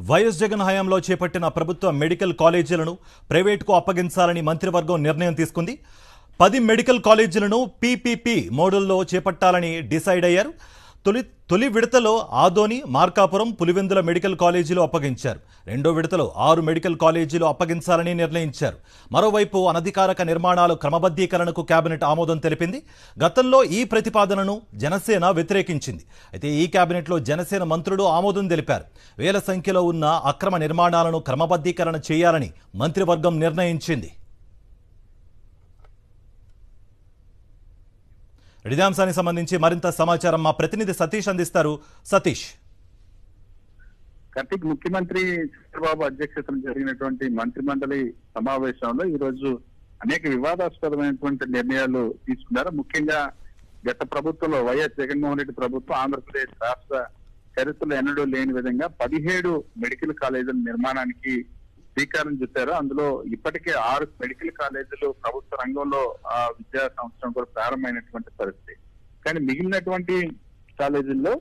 YS Jagan హయాంలో చేపట్టిన ప్రభుత్వ మెడికల్ కాలేజీలను ప్రైవేటుకు అప్పగించాలని మంత్రివర్గం నిర్ణయం తీసుకుంది. 10 మెడికల్ కాలేజీలను పీపీపీ మోడల్లో చేపట్టాలని డిసైడ్ అయ్యారు. తొలి విడతలో ఆదోని, మార్కాపురం, పులివెందుల మెడికల్ కాలేజీలు అప్పగించారు. రెండో విడతలో 6 మెడికల్ కాలేజీలు అప్పగించాలని నిర్ణయించారు. మరోవైపు అనధికారిక నిర్మాణాలు క్రమబద్ధీకరణకు కేబినెట్ ఆమోదం తెలిపింది. గతంలో ఈ ప్రతిపాదనను జనసేన వ్యతిరేకించింది. అయితే ఈ కేబినెట్లో జనసేన మంత్రులు ఆమోదం తెలిపారు. వేల సంఖ్యలో ఉన్న అక్రమ నిర్మాణాలను క్రమబద్ధీకరణ చేయాలని మంత్రివర్గం నిర్ణయించింది. ఇదే అంశానికి సంబంధించి మరింత సమాచారం మా ప్రతినిధి సతీష్ అందిస్తారు. సతీష్, కార్తీక్, ముఖ్యమంత్రి చంద్రబాబు అధ్యక్షతన జరిగినటువంటి మంత్రి మండలి సమావేశంలో ఈ రోజు అనేక వివాదాస్పదమైనటువంటి నిర్ణయాలు తీసుకున్నారు. ముఖ్యంగా గత ప్రభుత్వంలో వైఎస్ జగన్మోహన్ రెడ్డి ప్రభుత్వం ఆంధ్రప్రదేశ్ రాష్ట్ర చరిత్రలో ఎన్నడూ లేని విధంగా 17 మెడికల్ కాలేజీల నిర్మాణానికి శ్రీకారం చుట్టారు. అందులో ఇప్పటికే 6 మెడికల్ కాలేజీలు ప్రభుత్వ రంగంలో విద్యా సంవత్సరం కూడా ప్రారంభమైనటువంటి పరిస్థితి. కానీ మిగిలినటువంటి కాలేజీల్లో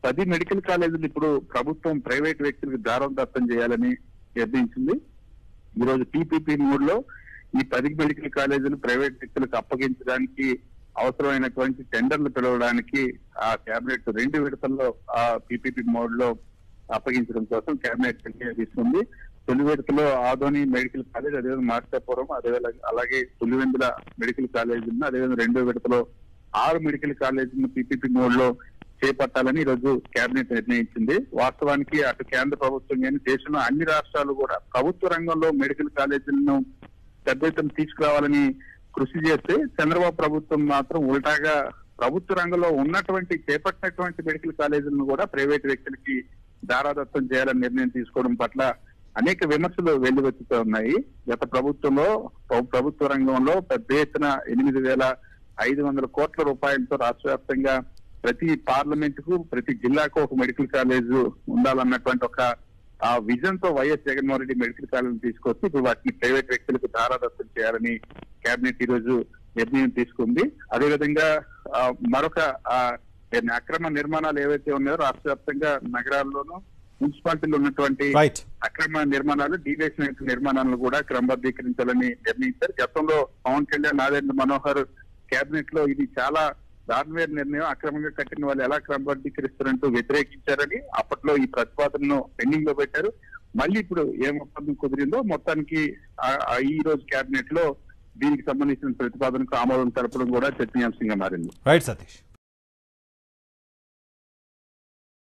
10 మెడికల్ కాలేజీలు ఇప్పుడు ప్రభుత్వం ప్రైవేట్ వ్యక్తులకు దారం చేయాలని నిర్ణయించింది. ఈ రోజు పీపీపీ మోడ్లో ఈ 10 మెడికల్ కాలేజీలు ప్రైవేట్ వ్యక్తులకు అప్పగించడానికి అవసరమైనటువంటి టెండర్లు పిలవడానికి ఆ కేబినెట్ 2 విడతల్లో ఆ పీపీపీ మోడ్లో అప్పగించడం కోసం కేబినెట్ నిర్ణయం తీసుకుంది. తొలి విడతలో ఆదోని మెడికల్ కాలేజ్, అదేవిధంగా మార్కాపురం, అలాగే పులివెందుల మెడికల్ కాలేజీలను, అదేవిధంగా రెండో విడతలో 6 మెడికల్ కాలేజీలను పీపీపీ మోడ్ లో చేపట్టాలని ఈ రోజు కేబినెట్ నిర్ణయించింది. వాస్తవానికి అటు కేంద్ర ప్రభుత్వం కానీ దేశంలో అన్ని రాష్ట్రాలు కూడా ప్రభుత్వ రంగంలో మెడికల్ కాలేజీలను పెద్ద ఎత్తున తీసుకురావాలని కృషి చేస్తే చంద్రబాబు ప్రభుత్వం మాత్రం ఉల్టాగా ప్రభుత్వ రంగంలో ఉన్నటువంటి చేపట్టినటువంటి మెడికల్ కాలేజీలను కూడా ప్రైవేట్ వ్యక్తులకి దారాదత్తం చేయాలని నిర్ణయం తీసుకోవడం పట్ల అనేక విమర్శలు వెల్లువెత్తుతూ ఉన్నాయి. గత ప్రభుత్వంలో ప్రభుత్వ రంగంలో పెద్ద ఎత్తున 8,500 కోట్ల రూపాయలతో రాష్ట్ర వ్యాప్తంగా ప్రతి పార్లమెంట్ కు, ప్రతి జిల్లాకు ఒక మెడికల్ కాలేజ్ ఉండాలన్నటువంటి ఒక ఆ విజన్ తో YS Jaganmohan Reddy medical college తీసుకొచ్చి ఇప్పుడు వాటిని ప్రైవేట్ వ్యక్తులకు దారాదత్తం చేయాలని కేబినెట్ ఈ రోజు నిర్ణయం తీసుకుంది. అదేవిధంగా మరొక అక్రమ నిర్మాణాలు ఏవైతే ఉన్నాయో రాష్ట్ర వ్యాప్తంగా నగరాల్లోనూ మున్సిపాలిటీలో ఉన్నటువంటి అక్రమ నిర్మాణాలు, డీవియేషన్ నిర్మాణాలను కూడా క్రమబద్ధీకరించాలని నిర్ణయించారు. గతంలో పవన్ కళ్యాణ్, నాదేంద్ర మనోహర్ కేబినెట్ లో ఇది చాలా దారుణమైన నిర్ణయం, అక్రమంగా కట్టిన వాళ్ళు ఎలా క్రమబద్ధీకరిస్తారంటూ వ్యతిరేకించారని అప్పట్లో ఈ ప్రతిపాదనను పెండింగ్ లో పెట్టారు. మళ్ళీ ఇప్పుడు ఏం ఒప్పందం కుదిరిందో మొత్తానికి ఈ రోజు కేబినెట్ లో దీనికి సంబంధించిన ప్రతిపాదనకు ఆమోదం తెలపడం కూడా చర్చనీయాంశంగా మారింది. రైట్ సతీష్.